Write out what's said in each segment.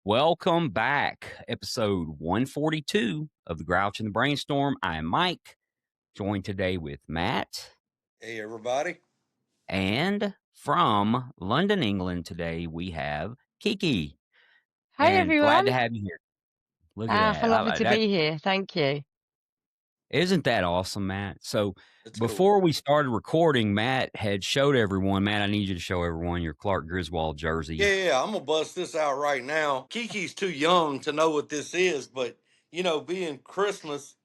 Welcome back. Episode 142 of The Grouch and the Brainstorm. I am Mike, joined today with Matt. Hey, everybody. And from London, England today, we have Kiki. Hi, And glad everyone. to have you here. Look at that. Lovely to be here. Thank you. Isn't that awesome, Matt? So It's before cool. we started recording, Matt had showed everyone, Matt, I need you to show everyone your Clark Griswold jersey. Yeah, I'm going to bust this out right now. Kiki's too young to know what this is, but, being Christmas,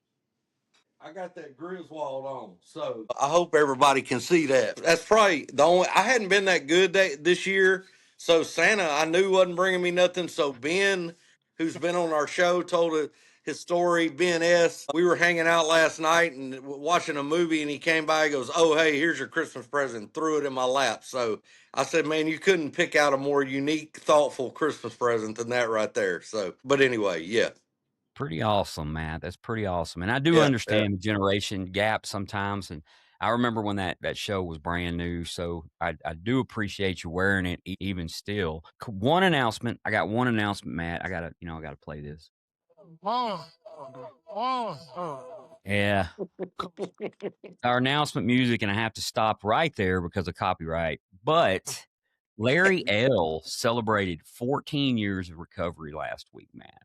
I got that Griswold on. So I hope everybody can see that. That's probably the only, I hadn't been that good this year. So Santa, I knew wasn't bringing me nothing. So Ben, who's been on our show, told his story. Ben S. We were hanging out last night and watching a movie, and he came by. He goes, "Oh, hey, here's your Christmas present." Threw it in my lap. So I said, "Man, you couldn't pick out a more unique, thoughtful Christmas present than that right there." So, but anyway, yeah. Pretty awesome, Matt. That's pretty awesome. And I do understand the generation gap sometimes. And I remember when that show was brand new. So I do appreciate you wearing it even still. One announcement. I got one announcement, Matt. I gotta play this. Yeah. Our announcement music, and I have to stop right there because of copyright. But Larry L celebrated 14 years of recovery last week, Matt.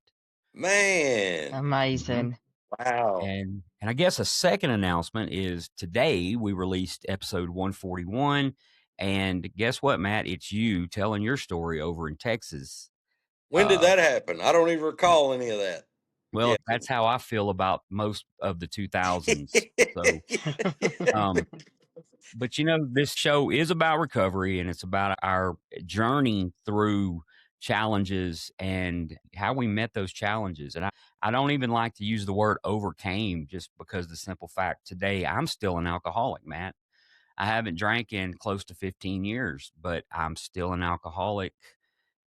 Man. Amazing. Wow. And I guess a second announcement is today we released episode 141. And guess what, Matt? It's you telling your story over in Texas. When did that happen? I don't even recall any of that. Well, that's how I feel about most of the 2000s. So, but this show is about recovery, and it's about our journey through challenges and how we met those challenges. And I don't even like to use the word overcame, just because the simple fact today I'm still an alcoholic, Matt. I haven't drank in close to 15 years, but I'm still an alcoholic.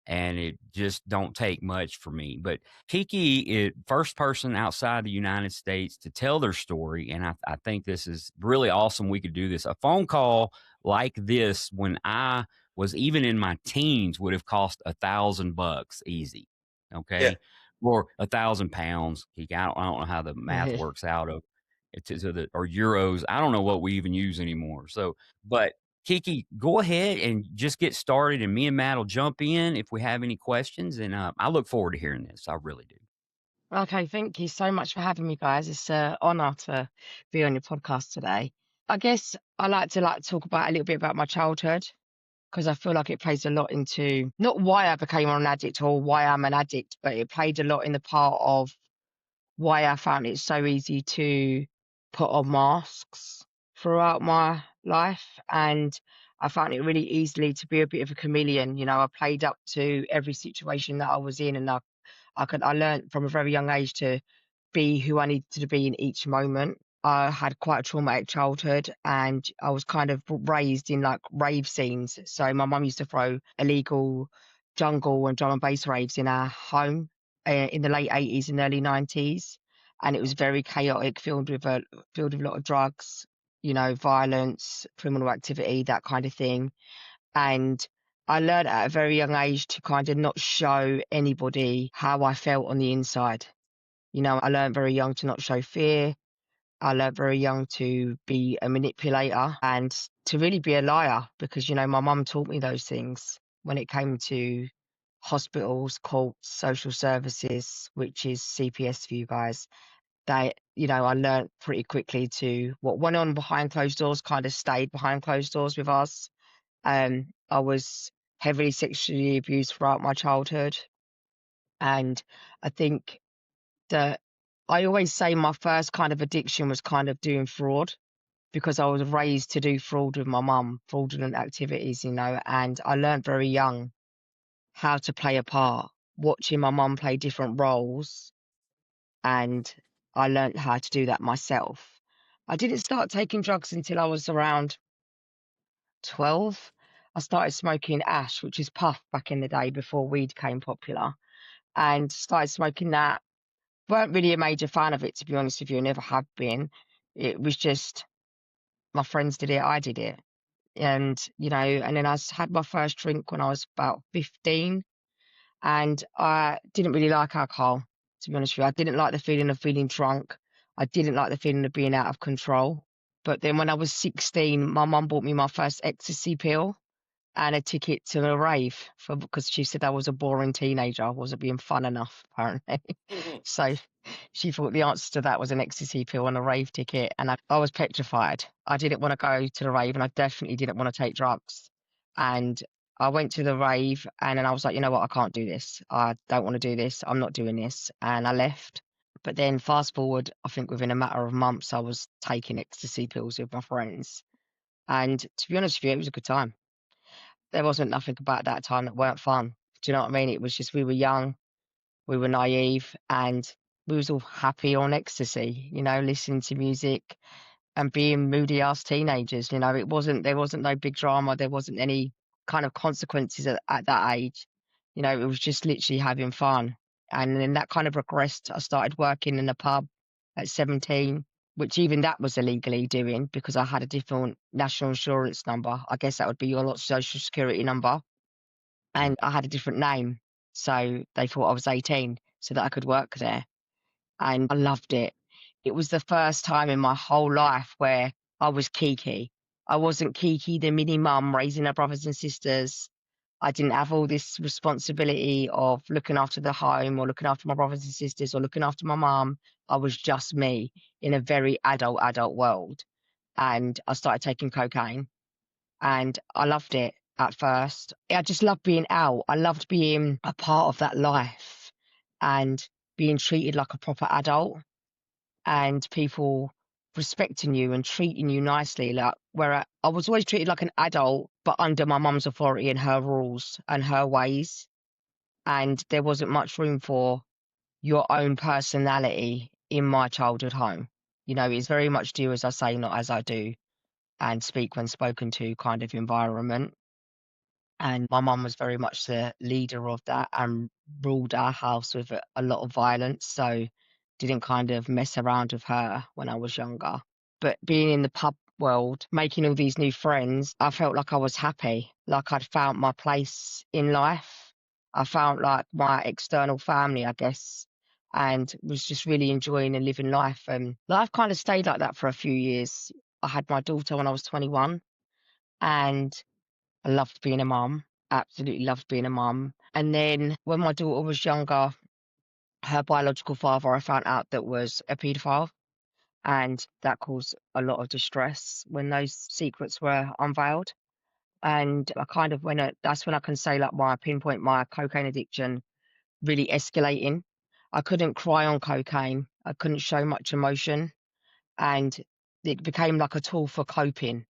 And it just don't take much for me. But Kiki is first person outside the United States to tell their story. And I think this is really awesome. We could do this. A phone call like this when I was even in my teens would have cost $1,000 easy. Okay. Yeah. Or 1,000 pounds. Kiki, I don't know how the math works out of it or euros. I don't know what we even use anymore. So, but Kiki, go ahead and just get started, and me and Matt will jump in if we have any questions. And I look forward to hearing this. I really do. Okay, thank you so much for having me, guys. It's an honor to be on your podcast today. I guess I like to talk about a little bit about my childhood because I feel like it plays a lot into not why I became an addict or why I'm an addict, but it played a lot in the part of why I found it so easy to put on masks throughout my life. And I found it really easily to be a bit of a chameleon. I played up to every situation that I was in, and I learned from a very young age to be who I needed to be in each moment. I had quite a traumatic childhood, and I was kind of raised in like rave scenes. So my mum used to throw illegal jungle and drum and bass raves in our home in the late 80s and early 90s, and it was very chaotic, filled with a lot of drugs, violence, criminal activity, that kind of thing. And I learned at a very young age to kind of not show anybody how I felt on the inside. I learned very young to not show fear. I learned very young to be a manipulator and to really be a liar because, my mum taught me those things when it came to hospitals, courts, social services, which is CPS for you guys. I learned pretty quickly to what went on behind closed doors kind of stayed behind closed doors with us. I was heavily sexually abused throughout my childhood. And I think that I always say my first kind of addiction was kind of doing fraud because I was raised to do fraud with my mum, fraudulent activities, and I learned very young how to play a part, watching my mum play different roles, and I learned how to do that myself. I didn't start taking drugs until I was around 12. I started smoking ash, which is puff back in the day before weed became popular, and started smoking that. Weren't really a major fan of it, to be honest with you. Never have been. It was just my friends did it, I did it. And, and then had my first drink when I was about 15. And I didn't really like alcohol, to be honest with you. I didn't like the feeling of feeling drunk. I didn't like the feeling of being out of control. But then when I was 16, my mum bought me my first ecstasy pill and a ticket to a rave for because she said I was a boring teenager. I wasn't being fun enough, apparently. So she thought the answer to that was an ecstasy pill and a rave ticket. And I was petrified. I didn't want to go to the rave and I definitely didn't want to take drugs. And I went to the rave and then I was like, you know what? I can't do this. I don't want to do this. I'm not doing this. And I left. But then fast forward, I think within a matter of months, I was taking ecstasy pills with my friends. And to be honest with you, it was a good time. There wasn't nothing about that time that weren't fun. Do you know what I mean? It was just we were young, we were naive, and we was all happy on ecstasy, listening to music and being moody ass teenagers. There wasn't no big drama, there wasn't any kind of consequences at that age. It was just literally having fun. And then that kind of progressed. I started working in a pub at 17, which even that was illegally doing because I had a different national insurance number. I guess that would be your social security number. And I had a different name. So they thought I was 18 so that I could work there. And I loved it. It was the first time in my whole life where I was Kiki. I wasn't Kiki, the mini mum raising her brothers and sisters. I didn't have all this responsibility of looking after the home or looking after my brothers and sisters or looking after my mum. I was just me in a very adult world. And I started taking cocaine and I loved it at first. I just loved being out. I loved being a part of that life and being treated like a proper adult and people respecting you and treating you nicely. Like where I was always treated like an adult, but under my mum's authority and her rules and her ways. And there wasn't much room for your own personality in my childhood home. It's very much do as I say, not as I do, and speak when spoken to kind of environment. And my mum was very much the leader of that and ruled our house with a lot of violence. So didn't kind of mess around with her when I was younger. But being in the pub world, making all these new friends, I felt like I was happy, like I'd found my place in life. I found like my external family, I guess, and was just really enjoying and living life. And life kind of stayed like that for a few years. I had my daughter when I was 21 and I loved being a mum, absolutely loved being a mum. And then when my daughter was younger, her biological father, I found out that was a paedophile. And that caused a lot of distress when those secrets were unveiled. And I kind of that's when I can say, like, pinpoint my cocaine addiction really escalating. I couldn't cry on cocaine, I couldn't show much emotion. And it became like a tool for coping.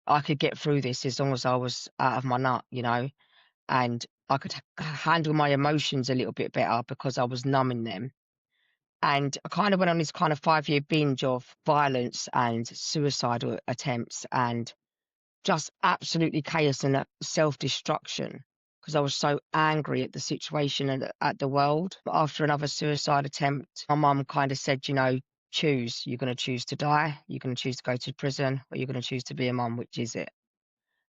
I could get through this as long as I was out of my nut. And I could handle my emotions a little bit better because I was numbing them. And I kind of went on this kind of 5-year binge of violence and suicidal attempts and just absolutely chaos and self-destruction because I was so angry at the situation and at the world. But after another suicide attempt, my mum kind of said, choose. You're going to choose to die, you're going to choose to go to prison, or you're going to choose to be a mum, which is it?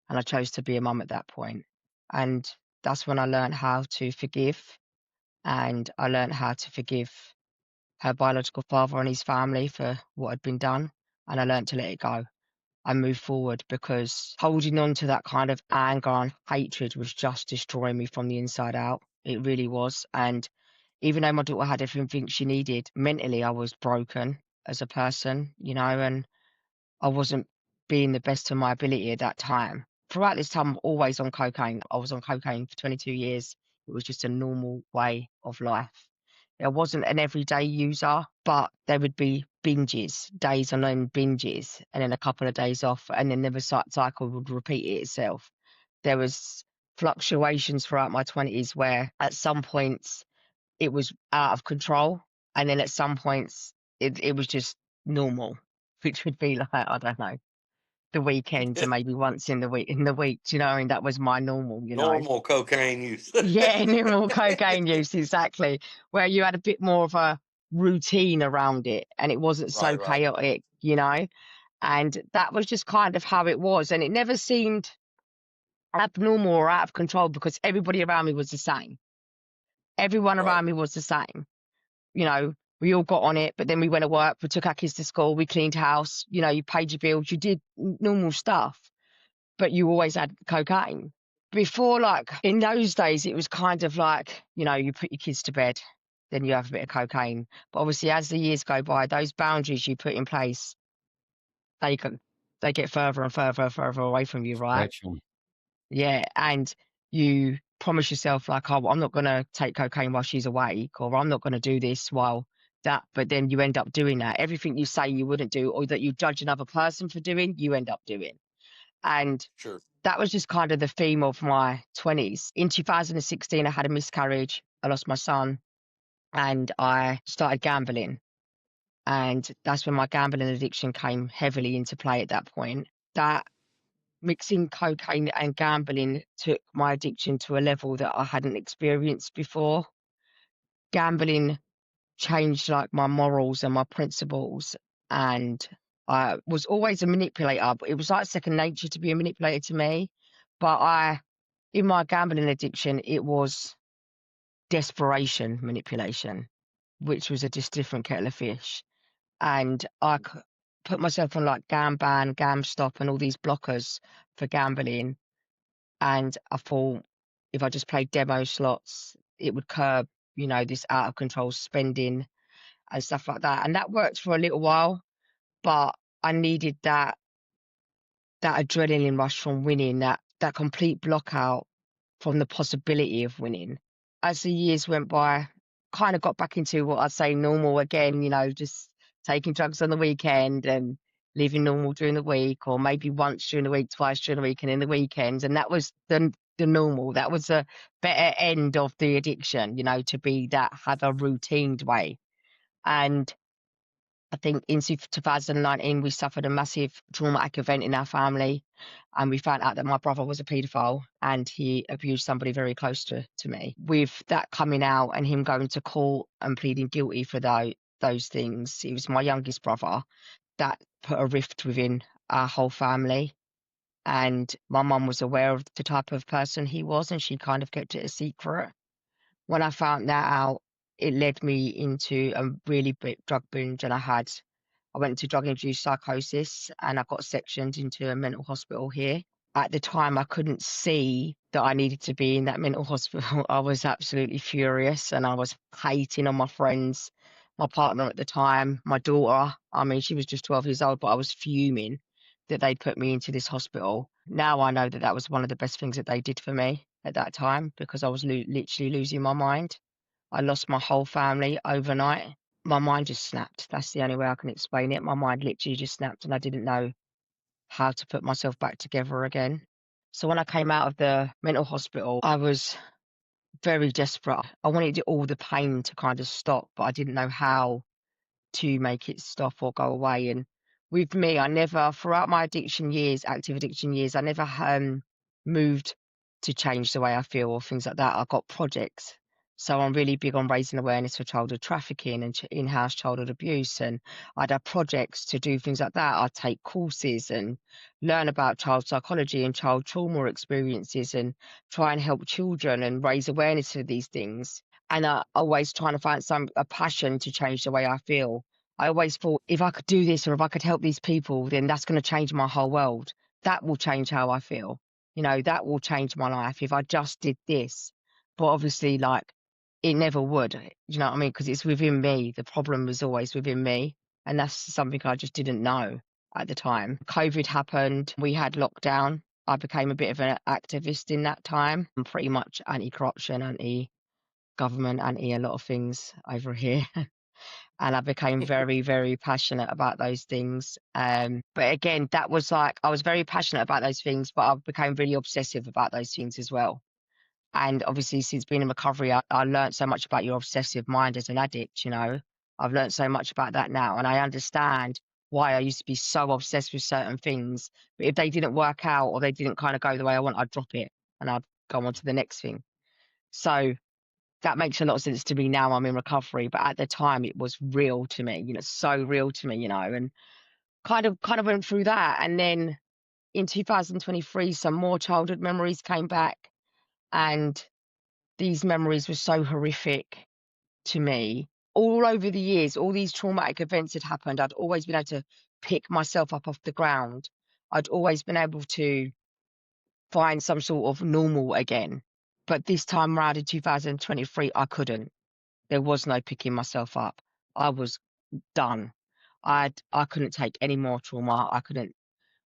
And I chose to be a mum at that point. And that's when I learned how to forgive. And I learned how to forgive her biological father and his family for what had been done. And I learned to let it go. I moved forward because holding on to that kind of anger and hatred was just destroying me from the inside out. It really was. And even though my daughter had everything she needed, mentally I was broken as a person, and I wasn't being the best of my ability at that time. Throughout this time, I'm always on cocaine. I was on cocaine for 22 years. It was just a normal way of life. I wasn't an everyday user, but there would be binges, days on end binges, and then a couple of days off, and then the cycle would repeat itself. There was fluctuations throughout my 20s where at some points it was out of control, and then at some points it was just normal, which would be like, I don't know, the weekends and maybe once in the week, do you know what I mean? That was my normal. Normal cocaine use. Yeah, normal cocaine use, exactly. Where you had a bit more of a routine around it and it wasn't so Right, right. chaotic. And that was just kind of how it was. And it never seemed abnormal or out of control because everybody around me was the same. Everyone Right. around me was the same. You know, we all got on it, but then we went to work, we took our kids to school, we cleaned house, you know, you paid your bills, you did normal stuff, but you always had cocaine. Before, like in those days, it was kind of like, you know, you put your kids to bed, then you have a bit of cocaine. But obviously, as the years go by, those boundaries you put in place, they go, they get further and further and further away from you, right? Stretch 'em. Yeah, and you promise yourself like, oh, I'm not gonna take cocaine while she's awake, or I'm not gonna do this while that. But then you end up doing that. Everything you say you wouldn't do, or that you judge another person for doing, you end up doing. And Sure. that was just kind of the theme of my 20s. In 2016, I had a miscarriage. I lost my son, and I started gambling. And that's when my gambling addiction came heavily into play at that point. That mixing cocaine and gambling took my addiction to a level that I hadn't experienced before. Gambling changed like my morals and my principles, and I was always a manipulator, but it was like second nature to be a manipulator to me. But in my gambling addiction, it was desperation manipulation, which was a just different kettle of fish. And put myself on like Gamban, GamStop, and all these blockers for gambling. And I thought if I just played demo slots, it would curb, you know, this out of control spending and stuff like that. And that worked for a little while, but I needed that adrenaline rush from winning, that complete block out from the possibility of winning. As the years went by, kind of got back into what I'd say normal again, you know, just taking drugs on the weekend and living normal during the week, or maybe once during the week, twice during the week, and in the weekends. And that was the normal. That was a better end of the addiction, you know, to be that have a routined way. And I think in 2019, we suffered a massive traumatic event in our family, and we found out that my brother was a paedophile and he abused somebody very close to me. With that coming out and him going to court and pleading guilty for those things, he was my youngest brother. That put a rift within our whole family. And my mum was aware of the type of person he was, and she kind of kept it a secret. When I found that out, it led me into a really big drug binge, and I went into drug-induced psychosis, and I got sectioned into a mental hospital here. At the time, I couldn't see that I needed to be in that mental hospital. I was absolutely furious, and I was hating on my friends, my partner at the time, my daughter. I mean, she was just 12 years old, but I was fuming that they'd put me into this hospital. Now I know that that was one of the best things that they did for me at that time, because I was literally losing my mind. I lost my whole family overnight. My mind just snapped. That's the only way I can explain it. My mind literally just snapped, and I didn't know how to put myself back together again. So when I came out of the mental hospital, I was very desperate. I wanted all the pain to kind of stop, but I didn't know how to make it stop or go away. And with me, I never, throughout my addiction years, active addiction years, I never moved to change the way I feel or things like that. I got projects. So I'm really big on raising awareness for childhood trafficking and in-house childhood abuse. And I'd have projects to do things like that. I'd take courses and learn about child psychology and child trauma experiences and try and help children and raise awareness for these things. And I always trying to find a passion to change the way I feel. I always thought if I could do this or if I could help these people, then that's going to change my whole world. That will change how I feel. You know, that will change my life if I just did this. But obviously, like, it never would. You know what I mean? Because it's within me. The problem was always within me. And that's something I just didn't know at the time. COVID happened. We had lockdown. I became a bit of an activist in that time. I'm pretty much anti-corruption, anti-government, anti a lot of things over here. And I became very, very passionate about those things. But again, that was like, I was very passionate about those things, but I became really obsessive about those things as well. And obviously, since being in recovery, I learned so much about your obsessive mind as an addict, you know. I've learned so much about that now. And I understand why I used to be so obsessed with certain things. But if they didn't work out or they didn't kind of go the way I want, I'd drop it and I'd go on to the next thing. So that makes a lot of sense to me now. I'm in recovery, but at the time it was real to me, you know, so real to me, you know, and kind of went through that. And then in 2023, some more childhood memories came back, and these memories were so horrific to me. All over the years, all these traumatic events had happened. I'd always been able to pick myself up off the ground. I'd always been able to find some sort of normal again. But this time around in 2023, I couldn't. There was no picking myself up. I was done. I couldn't take any more trauma. I couldn't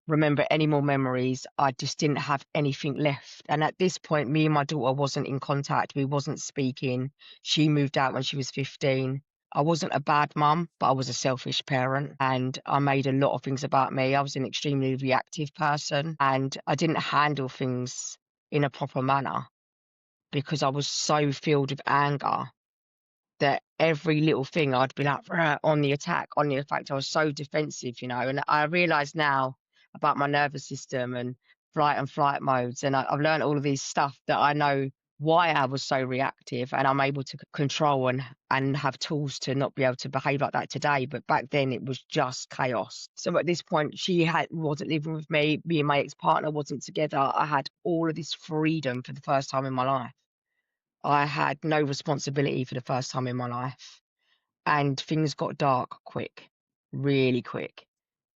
remember any more memories. I just didn't have anything left. And at this point, me and my daughter wasn't in contact. We wasn't speaking. She moved out when she was 15. I wasn't a bad mum, but I was a selfish parent, and I made a lot of things about me. I was an extremely reactive person, and I didn't handle things in a proper manner because I was so filled with anger that every little thing I'd be like "Rah," on the attack, on the fact I was so defensive, you know. And I realise now about my nervous system and flight and flight modes, and I've learned all of these stuff that I know why I was so reactive, and I'm able to control and have tools to not be able to behave like that today. But back then it was just chaos. So at this point, wasn't living with me. Me and my ex-partner wasn't together. I had all of this freedom for the first time in my life. I had no responsibility for the first time in my life, and things got dark quick, really quick.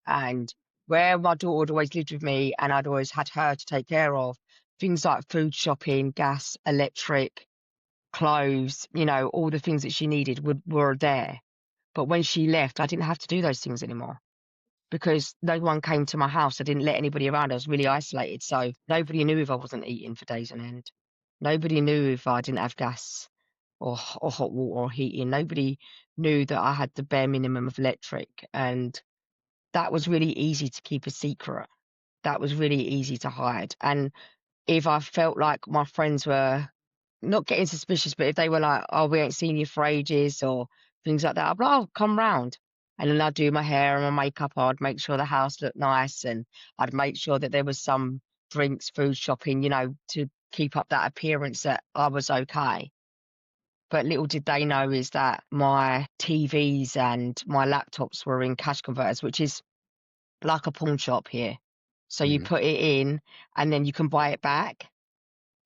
And where my daughter had always lived with me and I'd always had her to take care of, things like food shopping, gas, electric, clothes, you know, all the things that she needed were there. But when she left, I didn't have to do those things anymore because no one came to my house. I didn't let anybody around. I was really isolated. So nobody knew if I wasn't eating for days on end. Nobody knew if I didn't have gas or hot water or heating. Nobody knew that I had the bare minimum of electric. And that was really easy to keep a secret. That was really easy to hide. And if I felt like my friends were not getting suspicious, but if they were like, "Oh, we ain't seen you for ages," or things like that, I'd be like, "Oh, come round." And then I'd do my hair and my makeup. I'd make sure the house looked nice, and I'd make sure that there was some drinks, food shopping, you know, to keep up that appearance that I was okay. But little did they know is that my TVs and my laptops were in cash converters, which is like a pawn shop here. So you Mhm. put it in and then you can buy it back.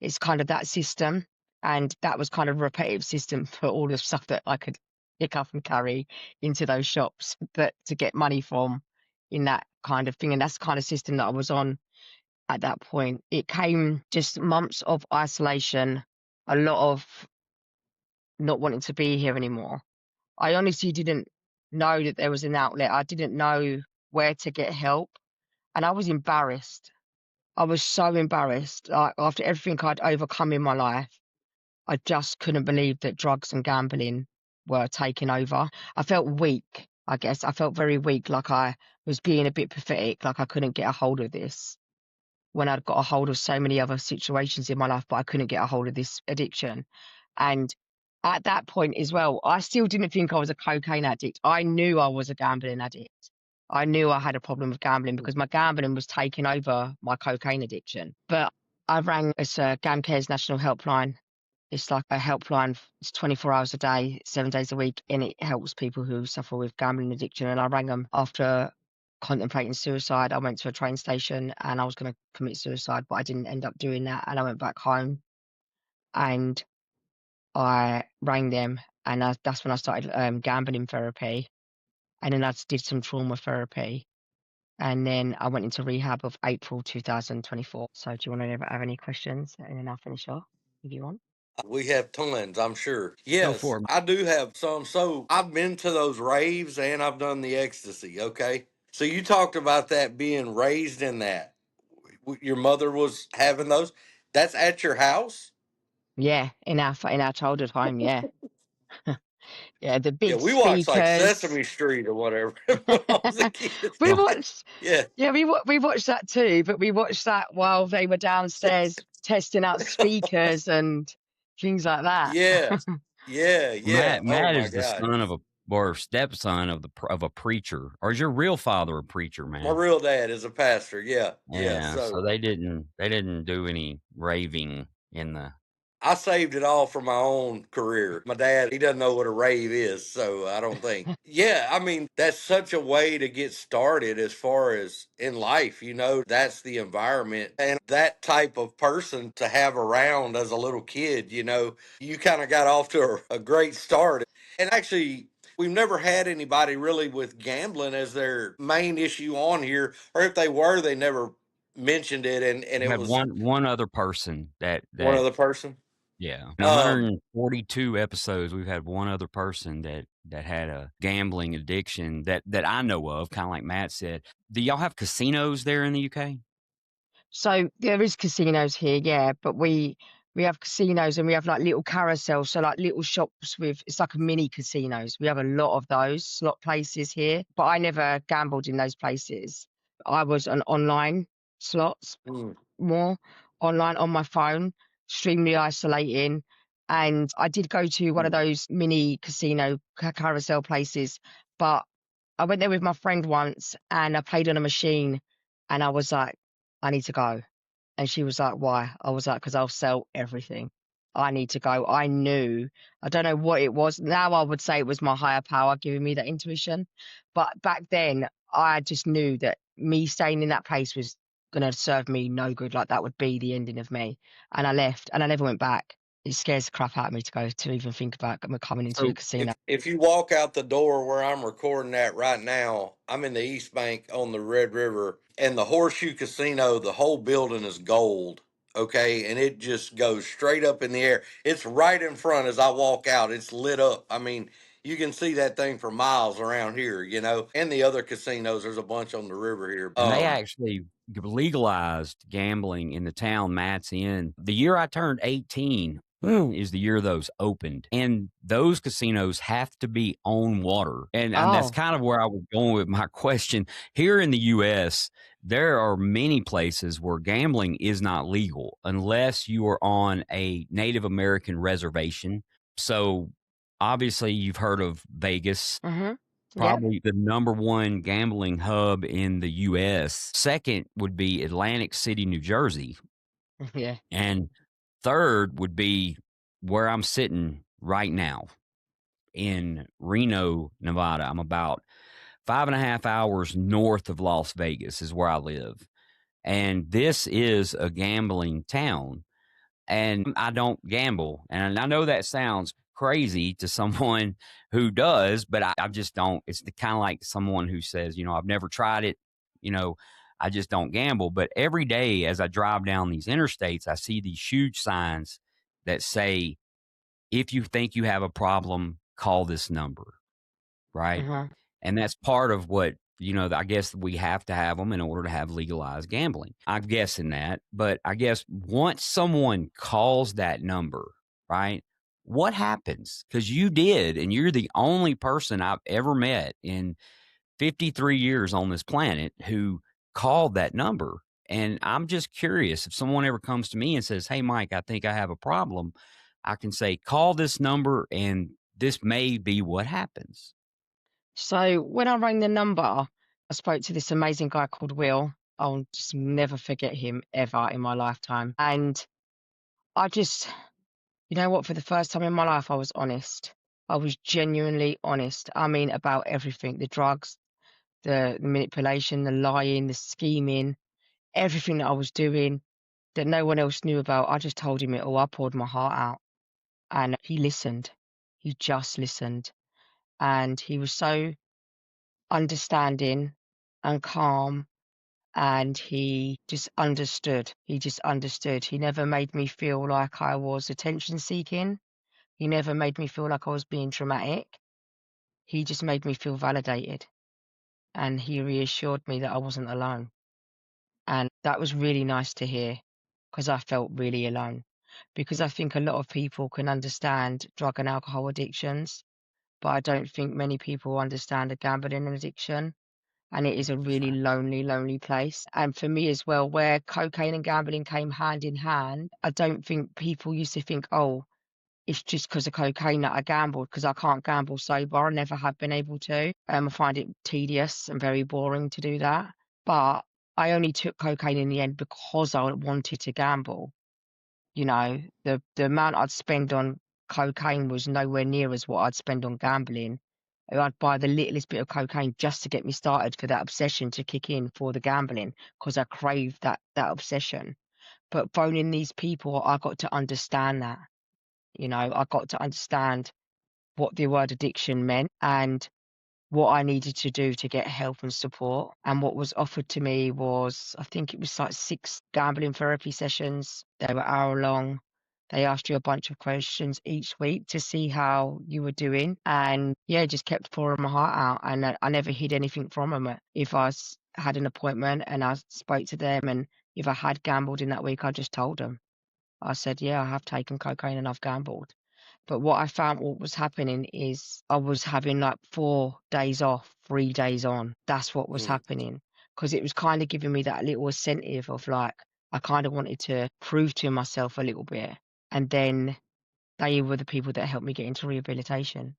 It's kind of that system. And that was kind of a repetitive system for all the stuff that I could pick up and carry into those shops that to get money from in that kind of thing. And that's the kind of system that I was on at that point. It came just months of isolation, a lot of not wanting to be here anymore. I honestly didn't know that there was an outlet. I didn't know where to get help. And I was embarrassed. I was so embarrassed. Like after everything I'd overcome in my life, I just couldn't believe that drugs and gambling were taking over. I felt weak, I guess. I felt very weak, like I was being a bit pathetic, like I couldn't get a hold of this when I'd got a hold of so many other situations in my life, but I couldn't get a hold of this addiction. And at that point as well, I still didn't think I was a cocaine addict. I knew I was a gambling addict. I knew I had a problem with gambling because my gambling was taking over my cocaine addiction. But I rang this GamCares National Helpline. It's like a helpline. It's 24 hours a day, 7 days a week, and it helps people who suffer with gambling addiction. And I rang them after contemplating suicide. I went to a train station and I was going to commit suicide, but I didn't end up doing that. And I went back home and I rang them, and that's when I started gambling therapy. And then I did some trauma therapy. And then I went into rehab of April 2024. So do you want to have any questions? And then I'll finish off if you want. We have tons, I'm sure. Go Yes, for it. I do have some. So I've been to those raves and I've done the ecstasy. Okay. So you talked about that being raised in that. Your mother was having those. That's at your house? Yeah, in our childhood home, yeah. Yeah, the Yeah, big we watched like speakers. Sesame Street or whatever when I was a kid. We watched Yeah. yeah, we watched that too, but we watched that while they were downstairs testing out speakers and things like that. Yeah. Yeah. Yeah. Oh Matt my is the God. son of a or stepson of a preacher, or is your real father a preacher, My man? real dad is a pastor. Yeah. Yeah. Yeah, so So they didn't do any raving in the I saved it all for my own career. My dad, he doesn't know what a rave is, so I don't think. Yeah, I mean, that's such a way to get started as far as in life, that's the environment and that type of person to have around as a little kid, you kind of got off to a great start. And actually, we've never had anybody really with gambling as their main issue on here, or if they were, they never mentioned it, and We it had was one other person that one that other person. yeah. In Um, 142 episodes, we've had one other person that had a gambling addiction that I know of, kinda like Matt said. Do y'all have casinos there in the UK? So there is casinos here, yeah, but we have casinos and we have like little carousels, so like little shops with it's like a mini casinos. We have a lot of those slot places here, but I never gambled in those places. I was an online slots mm, more online on my phone, extremely isolating. And I did go to one of mm. those mini casino carousel places, but I went there with my friend once and I played on a machine and I was like, I need to go. And she was like, why? I was like, because I'll sell everything. I need to go. I knew, I don't know what it was. Now I would say it was my higher power giving me that intuition. But back then, I just knew that me staying in that place was going to serve me no good. Like that would be the ending of me. And I left and I never went back. It scares the crap out of me to go to even think about coming into a So casino. if you walk out the door where I'm recording at right now, I'm in the East Bank on the Red River, and the Horseshoe Casino, the whole building is gold. Okay, and it just goes straight up in the air. It's right in front as I walk out. It's lit up. I mean, you can see that thing for miles around here, And the other casinos, there's a bunch on the river here. And they actually legalized gambling in the town Matt's in. The year I turned 18 is the year those opened. And those casinos have to be on water. And that's Oh, kind of where I was going with my question. Here in the US, there are many places where gambling is not legal unless you are on a Native American reservation. So obviously you've heard of Vegas, mm-hmm. Yep. probably the number one gambling hub in the US. Second would be Atlantic City, New Jersey. Yeah. And third would be where I'm sitting right now in Reno, Nevada. I'm about 5.5 hours north of Las Vegas, is where I live. And this is a gambling town. And I don't gamble. And I know that sounds crazy to someone who does, but I just don't. It's the kind of like someone who says, I've never tried it, you know, I just don't gamble. But every day as I drive down these interstates, I see these huge signs that say, if you think you have a problem, call this number, right? Mm-hmm. And that's part of what, I guess we have to have them in order to have legalized gambling. I'm guessing that. But I guess once someone calls that number, right, what happens? Because you did, and you're the only person I've ever met in 53 years on this planet who called that number. And I'm just curious if someone ever comes to me and says, hey, Mike, I think I have a problem. I can say, call this number, and this may be what happens. So when I rang the number, I spoke to this amazing guy called Will. I'll just never forget him ever in my lifetime. And I just, you know what, for the first time in my life, I was honest. I was genuinely honest. I mean, about everything, the drugs, the manipulation, the lying, the scheming, everything that I was doing that no one else knew about. I just told him it all. I poured my heart out and he listened. He just listened. And he was so understanding and calm, and he just understood. He just understood. He never made me feel like I was attention seeking. He never made me feel like I was being dramatic. He just made me feel validated, and he reassured me that I wasn't alone. And that was really nice to hear because I felt really alone. Because I think a lot of people can understand drug and alcohol addictions, but I don't think many people understand a gambling addiction. And it is a really lonely, lonely place. And for me as well, where cocaine and gambling came hand in hand, I don't think people used to think, oh, it's just because of cocaine that I gambled, because I can't gamble sober. I never have been able to. I find it tedious and very boring to do that. But I only took cocaine in the end because I wanted to gamble. You know, the amount I'd spend on cocaine was nowhere near as what I'd spend on gambling. I'd buy the littlest bit of cocaine just to get me started for that obsession to kick in for the gambling because I craved that obsession. But phoning these people, I got to understand that. You know, I got to understand what the word addiction meant and what I needed to do to get help and support. And what was offered to me was, I think it was like 6 gambling therapy sessions. They were hour long. They asked you a bunch of questions each week to see how you were doing. And yeah, just kept pouring my heart out. And I never hid anything from them. If had an appointment and I spoke to them, and if I had gambled in that week, I just told them. I said, yeah, I have taken cocaine and I've gambled. But what I found what was happening is I was having like 4 days off, 3 days on. That's what was Mm. happening. Because it was kind of giving me that little incentive of like, I kind of wanted to prove to myself a little bit. And then they were the people that helped me get into rehabilitation.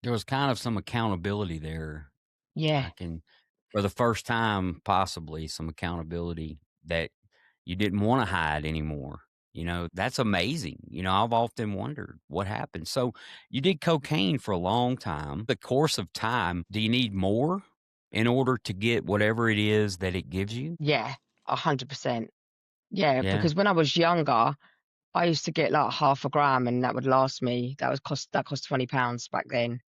There was kind of some accountability there. Yeah, I can, for the first time, possibly some accountability that you didn't want to hide anymore. You know, that's amazing. You know, I've often wondered what happened. So you did cocaine for a long time. The course of time, do you need more in order to get whatever it is that it gives you? yeah, 100%. Yeah, Yeah. because when I was younger, I used to get like half a gram and that would last me. That cost £20 back then.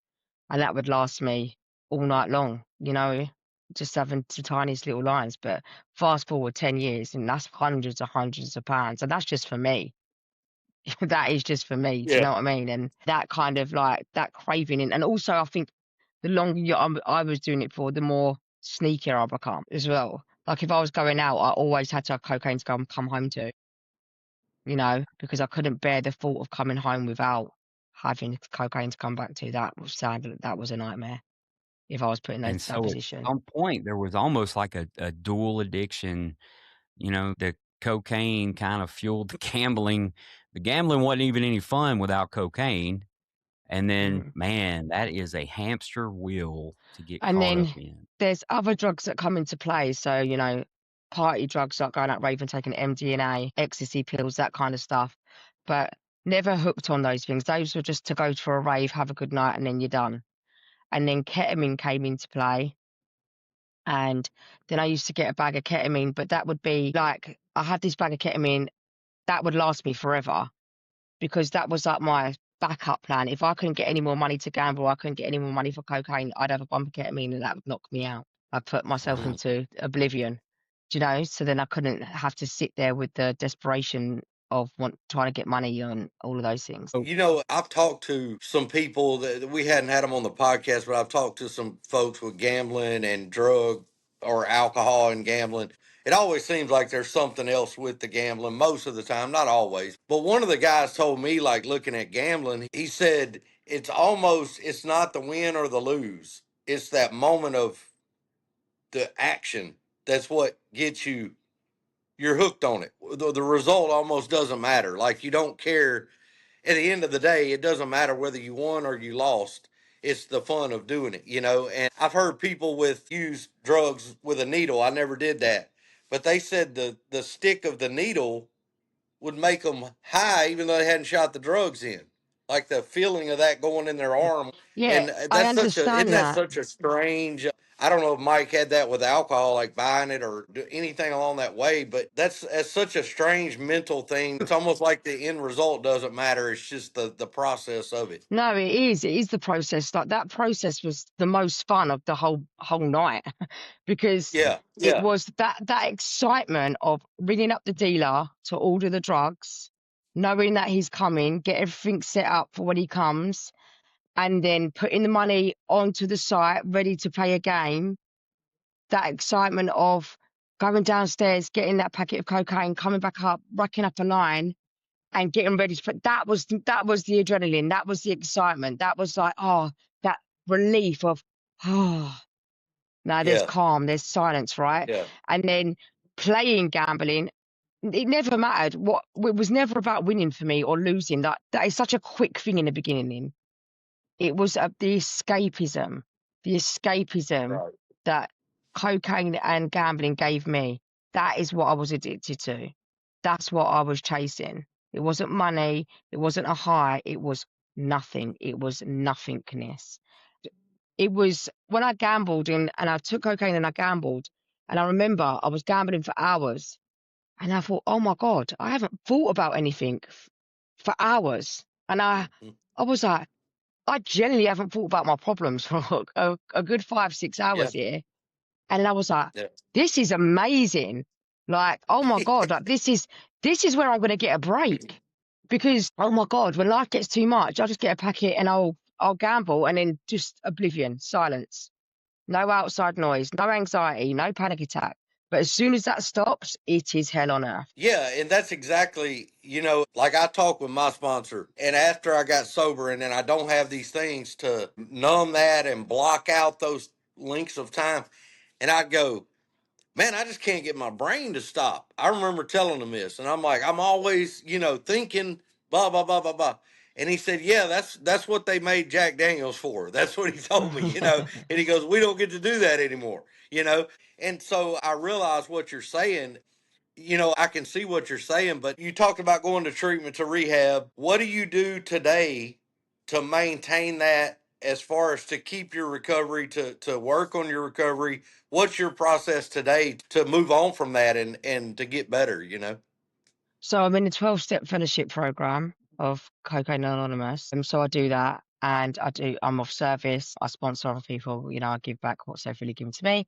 And that would last me all night long, you know, just having the tiniest little lines. But fast forward 10 years, and that's hundreds of pounds. And that's just for me. That is just for me. Do you Yeah. know what I mean? And that kind of like that craving. And also, I think the longer I was doing it for, the more sneakier I become as well. Like if I was going out, I always had to have cocaine to come home to, you know, because I couldn't bear the thought of coming home without having cocaine to come back to. That was a nightmare if I was put in And that so at position. some point, there was almost like a dual addiction. You know, the cocaine kind of fueled the gambling. The gambling wasn't even any fun without cocaine. And then, Mm. man, that is a hamster wheel to get And caught up then in. there's other drugs that come into play. So, you know, party drugs like going out raving, taking MDMA, ecstasy pills, that kind of stuff. But never hooked on those things. Those were just to go to a rave, have a good night, and then you're done. And then ketamine came into play. And then I used to get a bag of ketamine, but that would be like I had this bag of ketamine that would last me forever because that was like my backup plan. If I couldn't get any more money to gamble, I couldn't get any more money for cocaine, I'd have a bump of ketamine and that would knock me out. I'd put myself Mm. into oblivion, do you know? So then I couldn't have to sit there with the desperation of trying to get money on all of those things. You know, I've talked to some people that we hadn't had them on the podcast, but I've talked to some folks with gambling and drug or alcohol and gambling. It always seems like there's something else with the gambling most of the time, not always. But one of the guys told me, like looking at gambling, he said it's not the win or the lose. It's that moment of the action that's what gets you, you're hooked on it. The result almost doesn't matter. Like you don't care at the end of the day, it doesn't matter whether you won or you lost. It's the fun of doing it, you know. And I've heard people use drugs with a needle. I never did that, but they said the stick of the needle would make them high, even though they hadn't shot the drugs in. Like the feeling of that going in their arm, Yeah, and I that's such a isn't understand that that. such a strange. I don't know if Mike had that with alcohol, like buying it or anything along that way, but that's such a strange mental thing. It's almost like the end result doesn't matter. It's just the process of it. No, it is. It is the process. Like that process was the most fun of the whole night because Yeah, it yeah, was that excitement of ringing up the dealer to order the drugs, knowing that he's coming, get everything set up for when he comes, and then putting the money onto the site ready to play a game. That excitement of going downstairs, getting that packet of cocaine, coming back up, racking up a line, and getting ready to put that was the adrenaline, that was the excitement, that was like, oh, that relief of, oh, now there's yeah, calm, there's silence, right? yeah, And then playing gambling, it never mattered. It was never about winning for me or losing. That is such a quick thing in the beginning. It was the escapism right. that cocaine and gambling gave me. That is what I was addicted to. That's what I was chasing. It wasn't money. It wasn't a high. It was nothing. It was nothingness. It was when I gambled and I took cocaine and I gambled. And I remember I was gambling for hours and I thought, oh my God, I haven't thought about anything for hours. And Mm. I was like, I genuinely haven't thought about my problems for a good 5, 6 hours Yeah. here. And I was like, Yeah. this is amazing. Like, oh my God, like this is where I'm gonna get a break. Because oh my God, when life gets too much, I'll just get a packet and I'll gamble and then just oblivion, silence. No outside noise, no anxiety, no panic attack. But as soon as that stops, it is hell on earth. Yeah, and that's exactly, like I talk with my sponsor, and after I got sober, and then I don't have these things to numb that and block out those links of time, and I go, man, I just can't get my brain to stop. I remember telling him this, and I'm like, I'm always, thinking, blah blah blah blah blah. And he said, yeah, that's what they made Jack Daniels for. That's what he told me. And he goes, we don't get to do that anymore. And so I realize what you're saying. I can see what you're saying, but you talked about going to treatment, to rehab. What do you do today to maintain that, as far as to keep your recovery, to work on your recovery? What's your process today to move on from that and to get better? So I'm in a 12-step fellowship program of Cocaine Anonymous. So I do that and I'm of service. I sponsor other people, I give back what's they've really given to me.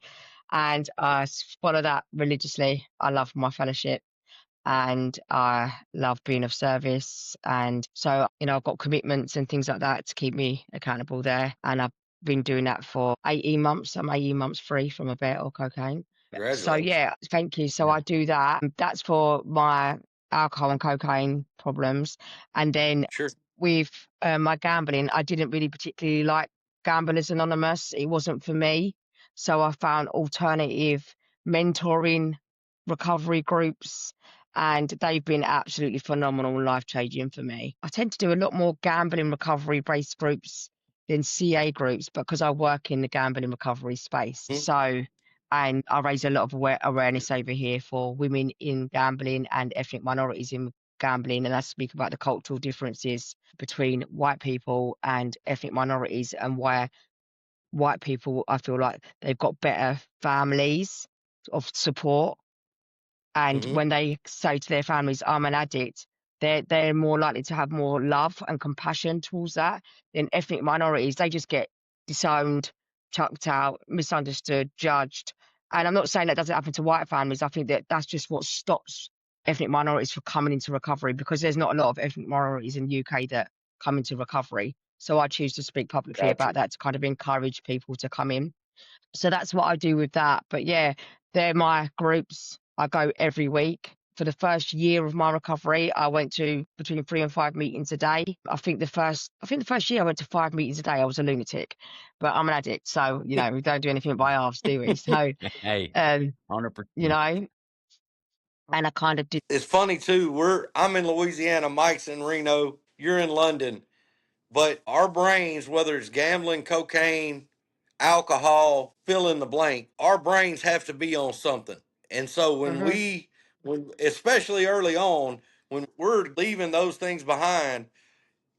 And I follow that religiously. I love my fellowship and I love being of service. And so, I've got commitments and things like that to keep me accountable there. And I've been doing that for 18 months. I'm 18 months free from a bit or cocaine. So Congratulations. yeah, thank you. So Yeah. I do that. That's for my alcohol and cocaine problems. And then Sure. with my gambling, I didn't really particularly like Gamblers Anonymous. It wasn't for me. So I found alternative mentoring recovery groups, and they've been absolutely phenomenal and life changing for me. I tend to do a lot more gambling recovery based groups than CA groups because I work in the gambling recovery space. Mhm. So, and I raise a lot of awareness over here for women in gambling and ethnic minorities in gambling. And I speak about the cultural differences between white people and ethnic minorities, and why white people, I feel like they've got better families of support, and Mhm. when they say to their families, I'm an addict, they're more likely to have more love and compassion towards that than ethnic minorities. They just get disowned, chucked out, misunderstood, judged. And I'm not saying that doesn't happen to white families. I think that that's just what stops ethnic minorities from coming into recovery, because there's not a lot of ethnic minorities in the UK that come into recovery. So I choose to speak publicly about Gotcha. that to kind of encourage people to come in. So that's what I do with that. But yeah, they're my groups. I go every week. For the first year of my recovery, I went to between 3 and 5 meetings a day. I think the first year I went to 5 meetings a day. I was a lunatic, but I'm an addict, so we don't do anything by halves, do we? So, Hey, um, you 100%. know, and I kind of did. It's funny too. I'm in Louisiana, Mike's in Reno, you're in London. But our brains, whether it's gambling, cocaine, alcohol, fill in the blank, our brains have to be on something. And so Mhm. when especially early on, when we're leaving those things behind,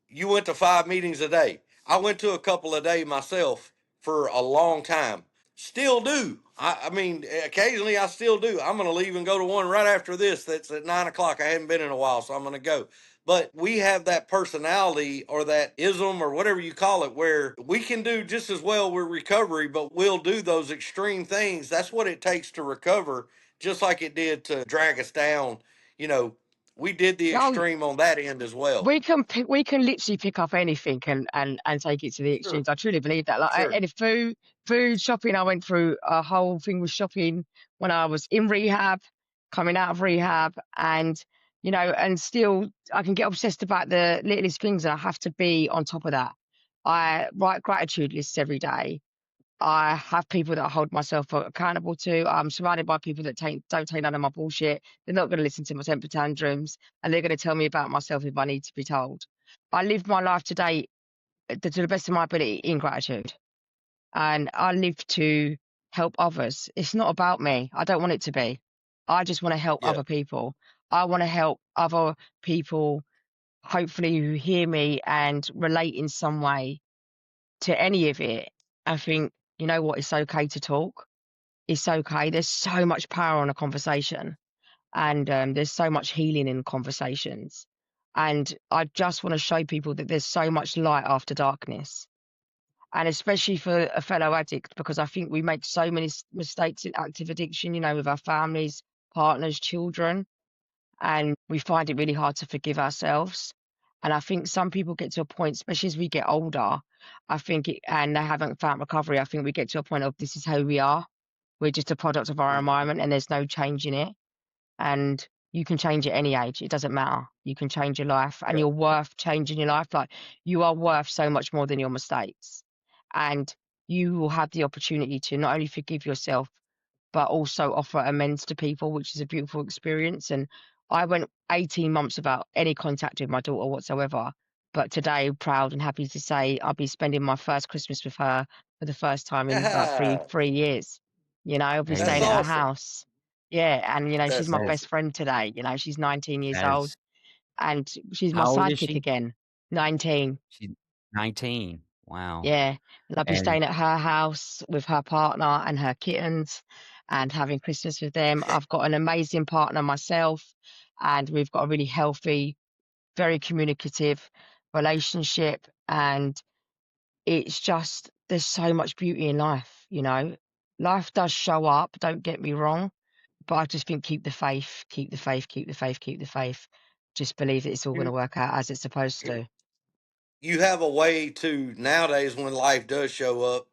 you went to 5 meetings a day. I went to a couple a day myself for a long time. Still do. I mean, occasionally I still do. I'm going to leave and go to one right after this. That's at 9 o'clock. I haven't been in a while, so I'm going to go. But we have that personality, or that ism, or whatever you call it, where we can do just as well with recovery, but we'll do those extreme things. That's what it takes to recover, just like it did to drag us down. You know, we did the Oh, extreme on that end as well. we can literally pick up anything and take it to the Sure. extremes. I truly believe that. Like Sure. any food shopping, I went through a whole thing with shopping when I was in rehab, coming out of rehab, and and still I can get obsessed about the littlest things, and I have to be on top of that. I write gratitude lists every day. I have people that I hold myself accountable to. I'm surrounded by people that don't take none of my bullshit. They're not going to listen to my temper tantrums, and they're going to tell me about myself if I need to be told. I live my life today to the best of my ability in gratitude, and I live to help others. It's not about me. I don't want it to be. I just want to help Yeah. other people. I want to help other people, hopefully, who hear me and relate in some way to any of it. I think, you know what, it's okay to talk. It's okay. There's so much power in a conversation, and there's so much healing in conversations. And I just want to show people that there's so much light after darkness, and especially for a fellow addict, because I think we make so many mistakes in active addiction, you know, with our families, partners, children, and we find it really hard to forgive ourselves. And I think some people get to a point, especially as we get older, and they haven't found recovery, I think we get to a point of this is who we are. We're just a product of our Mhm. environment and there's no change in it. And you can change at any age. It doesn't matter. You can change your life and Yeah. you're worth changing your life. Like, you are worth so much more than your mistakes. And you will have the opportunity to not only forgive yourself, but also offer amends to people, which is a beautiful experience. And I went 18 months without any contact with my daughter whatsoever. But today, proud and happy to say I'll be spending my first Christmas with her for the first time in like three years. You know, I'll be That's staying at her Amen. awesome. house. Yeah, and you know, she's That's my That best awesome. friend today. You know, she's 19 years that old is and she's my how old is sidekick she? again. 19. She's 19. Wow. Yeah, and I'll be And staying at her house with her partner and her kittens and having Christmas with them. I've got an amazing partner myself, and we've got a really healthy, very communicative relationship. And it's just, there's so much beauty in life, you know. Life does show up, don't get me wrong, but I just think keep the faith, keep the faith, keep the faith, keep the faith. Just believe that it's all going to You, work out as it's supposed to. you have a way to nowadays when life does show up,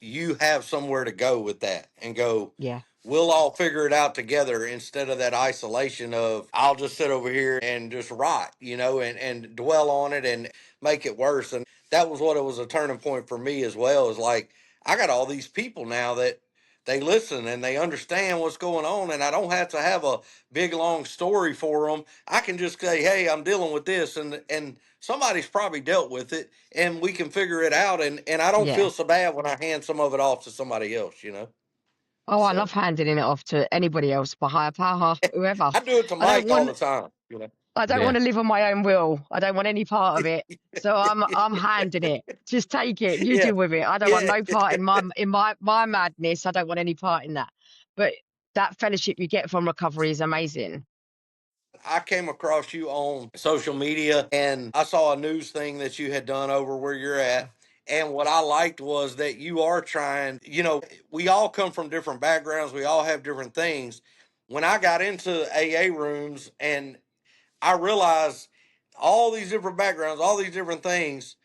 you have somewhere to go with that and go, Yeah. we'll all figure it out together instead of that isolation of I'll just sit over here and just rot, and dwell on it and make it worse. And that was what it was a turning point for me as well. Is like I got all these people now that they listen and they understand what's going on, and I don't have to have a big long story for them. I can just say, "Hey, I'm dealing with this," and somebody's probably dealt with it, and we can figure it out. And I don't Yeah. feel so bad when I hand some of it off to somebody else. Oh, I love So handing it off to anybody else, for higher power, whoever. I do it to I don't Mike all want the time. I don't yeah. want to live on my own will. I don't want any part of it. So I'm handing it. Just take it. You Yeah, deal with it. I don't want yeah. no part in my madness. I don't want any part in that. But that fellowship you get from recovery is amazing. I came across you on social media and I saw a news thing that you had done over where you're at. And what I liked was that you are trying, we all come from different backgrounds, we all have different things. When I got into AA rooms and I realized all these different backgrounds, all these different things,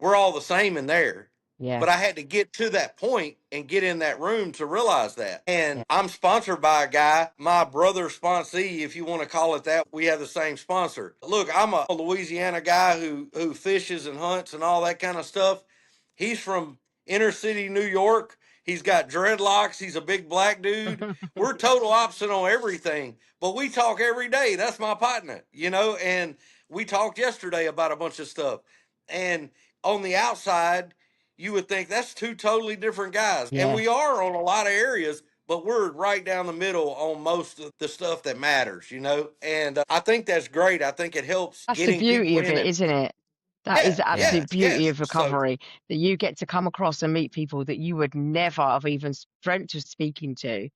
we're all the same in there. Yeah. But I had to get to that point and get in that room to realize that. Yeah. And I'm sponsored by a guy, my brother sponsee, if you want to call it that. We have the same sponsor. Look, I'm a Louisiana guy who fishes and hunts and all that kind of stuff. He's from inner city New York. He's got dreadlocks. He's a big black dude. We're total opposite on everything, but we talk every day. That's my partner. And we talked yesterday about a bunch of stuff. And on the outside, you would think that's two totally different guys. And Yeah. we are on a lot of areas, but we're right down the middle on most of the stuff that matters. And I think that's great. I think it helps That's the getting beauty people of in it, and isn't it? That is yeah, the absolute yes, beauty yes. of So recovery, that you get to come across and meet people that you would never have even dreamt of speaking to,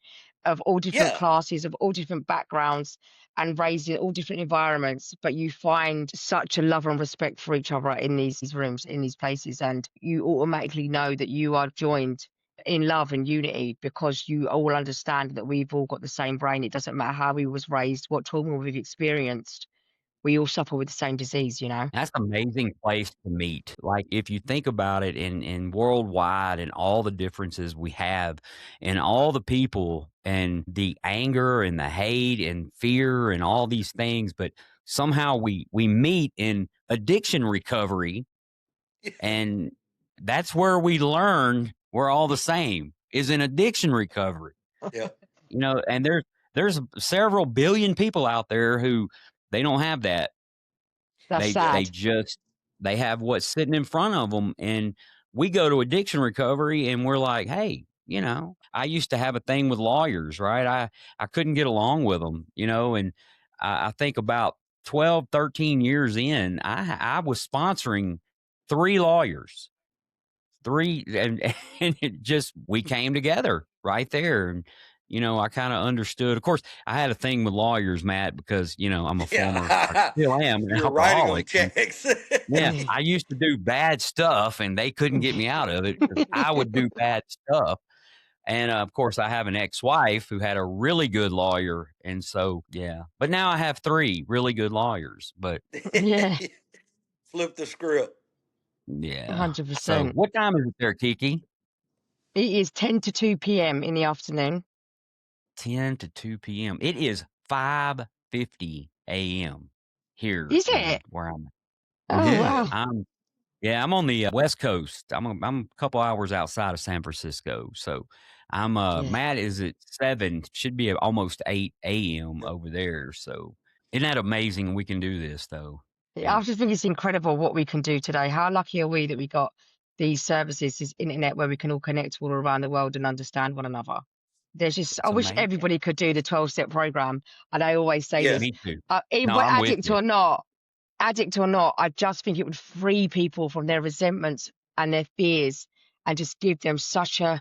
of all different yeah, classes, of all different backgrounds, and raised in all different environments. But you find such a love and respect for each other in these rooms, in these places, and you automatically know that you are joined in love and unity because you all understand that we've all got the same brain. It doesn't matter how we was raised, what trauma we've experienced, we all suffer with the same disease, you know? That's an amazing place to meet. Like, if you think about it in worldwide and all the differences we have and all the people and the anger and the hate and fear and all these things, but somehow we meet in addiction recovery, and that's where we learn we're all the same, is in addiction recovery. yeah, And there's several billion people out there who they don't have that. That's They sad. just they have what's sitting in front of them, and we go to addiction recovery and we're like, "Hey, I used to have a thing with lawyers, right? I couldn't get along with them, and I think about 12, 13 years in, I was sponsoring 3 lawyers. 3 and it just we came together right there, and, I kinda understood. Of course, I had a thing with lawyers, Matt, because, I'm a former I Yeah. still am an You're writing them alcoholic, and checks. yeah, Yeah. I used to do bad stuff, and they couldn't get me out of it because I would do bad stuff, and, of course, I have an ex-wife who had a really good lawyer, and so, yeah. But now I have 3 really good lawyers, but Yeah. Flip the script. yeah. So, 100%. what time is it there, Kiki? It is 10 to 2 p.m. in the afternoon. 10 to 2 p.m. It is 5:50 a.m. here Is in it? where I'm at. Oh, Yeah, wow. I'm on the West Coast. I'm a couple hours outside of San Francisco. So I'm Yeah. Matt is at 7, should be at almost 8 a.m. over there. So isn't that amazing we can do this though? Yeah, And I just think it's incredible what we can do today. How lucky are we that we got these services, this internet where we can all connect all around the world and understand one another. There's just, I it's wish amazing. everybody could do the 12-step program. And I always say Yes. this, Me too. even No, I'm with you. addict or not, I just think it would free people from their resentments and their fears and just give them such a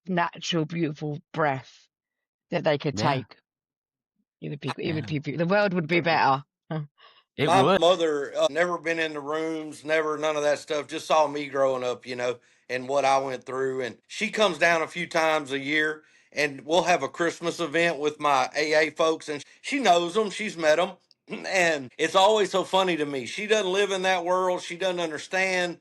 natural, beautiful breath that they could Yeah. take. Yeah. The world would be better. It My would. mother never been in the rooms, never none of that stuff. Just saw me growing up, and what I went through. And she comes down a few times a year, and we'll have a Christmas event with my AA folks, and she knows them. She's met them, and it's always so funny to me. She doesn't live in that world. She doesn't understand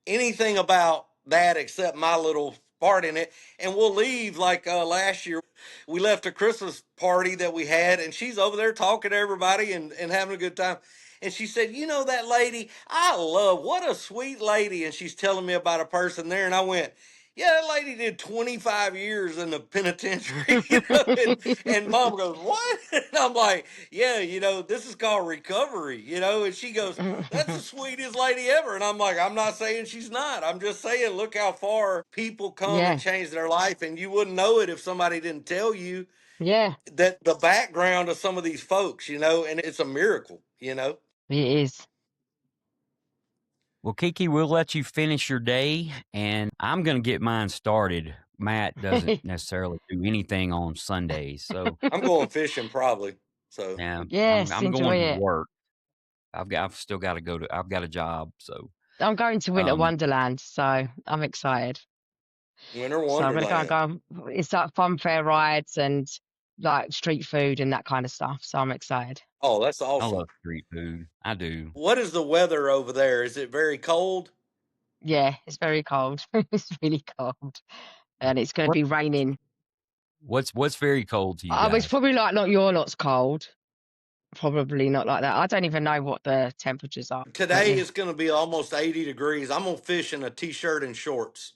anything about that except my little part in it. And we'll leave like last year. We left a Christmas party that we had, and she's over there talking to everybody and having a good time. And she said, that lady, I love, what a sweet lady. And she's telling me about a person there. And I went, yeah, that lady did 25 years in the penitentiary, and mom goes, what? And I'm like, yeah, this is called recovery, and she goes, that's the sweetest lady ever. And I'm like, I'm not saying she's not. I'm just saying, look how far people come and Yeah, change their life. And you wouldn't know it if somebody didn't tell you yeah, that the background of some of these folks, and it's a miracle. it is. Well, Kiki, we'll let you finish your day, and I'm going to get mine started. Matt doesn't necessarily do anything on Sundays, so I'm going fishing probably. So, yeah, Yes, I'm enjoy going to it. work. I've still got to go to. I've got a job, so I'm going to Winter um, Wonderland, so I'm excited. Winter So I'm gonna Wonderland. it's like fun fair rides and like street food and that kind of stuff. So I'm excited. Oh, that's I awesome. love street food. I do. What is the weather over there? Is it very cold? Yeah, it's very cold. It's really cold, and it's going to What be raining. what's very cold to you It's guys? probably like not your lot's cold. Probably not like that. I don't even know what the temperatures are. But Today yeah. it's going to be almost 80 degrees. I'm going to fish in a t-shirt and shorts.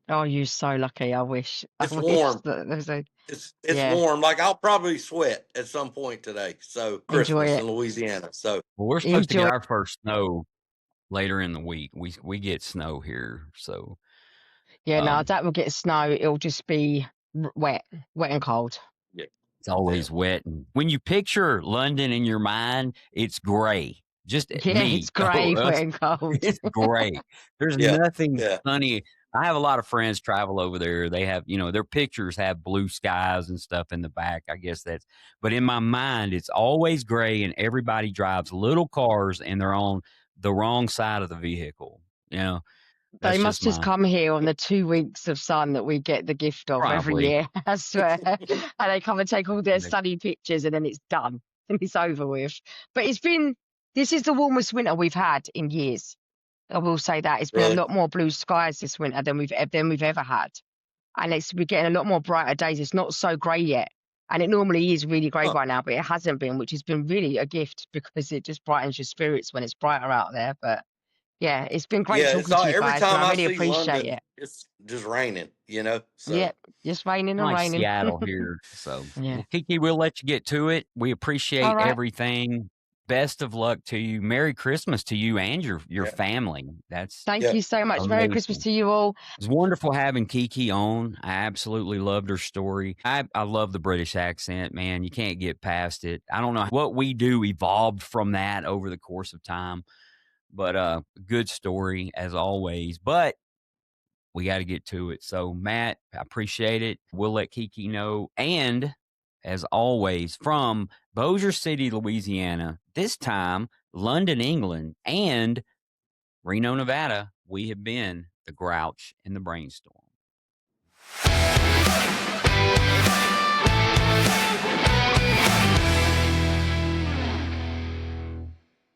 Oh, you're so lucky. I wish. I It's wish warm. that there's a It's yeah. warm. Like I'll probably sweat at some point today. So Enjoy Christmas it. in Louisiana. So Well, we're supposed to get Enjoy. our first snow later in the week. We get snow here, so Yeah, no, um, that will get snow. It'll just be wet and cold. yeah, it's yeah, always wet. And when you picture London in your mind, it's gray. Just Yeah, it's me, grey, wet us, and cold. it's gray. There's yeah, nothing yeah. sunny. I have a lot of friends travel over there. They have, their pictures have blue skies and stuff in the back. I guess but in my mind, it's always gray and everybody drives little cars and they're on the wrong side of the vehicle. You know, They that's must just just my come here on the 2 weeks of sun that we get the gift of every probably. year, I swear. And they come and take all their sunny pictures and then it's done and it's over with. But this is the warmest winter we've had in years. I will say that. It's been a Really? lot more blue skies this winter than we've ever had. And we're getting a lot more brighter days. It's not so grey yet. And it normally is really grey Huh. by now, but it hasn't been, which has been really a gift because it just brightens your spirits when it's brighter out there. But yeah, it's been great Yeah, it's talking all to you every guys, and time I I really see appreciate London, it. it's just raining. So Yep, just raining and Like raining. Seattle here. So, Yeah. well, Kiki, we'll let you get to it. We All appreciate right. everything. Best of luck to you. Merry Christmas to you and your Yeah. family. That's Thank Yeah. you so much. Merry Christmas amazing. to you all. It's wonderful having Kiki on. I absolutely loved her story. I love the British accent, man. You can't get past it. I don't know what we do evolved from that over the course of time, but good story as always. But we got to get to it. So, Matt, I appreciate it. We'll let Kiki know. And as always, from Bossier City, Louisiana, this time London, England, and Reno, Nevada, we have been the Grouch and the Brainstorm.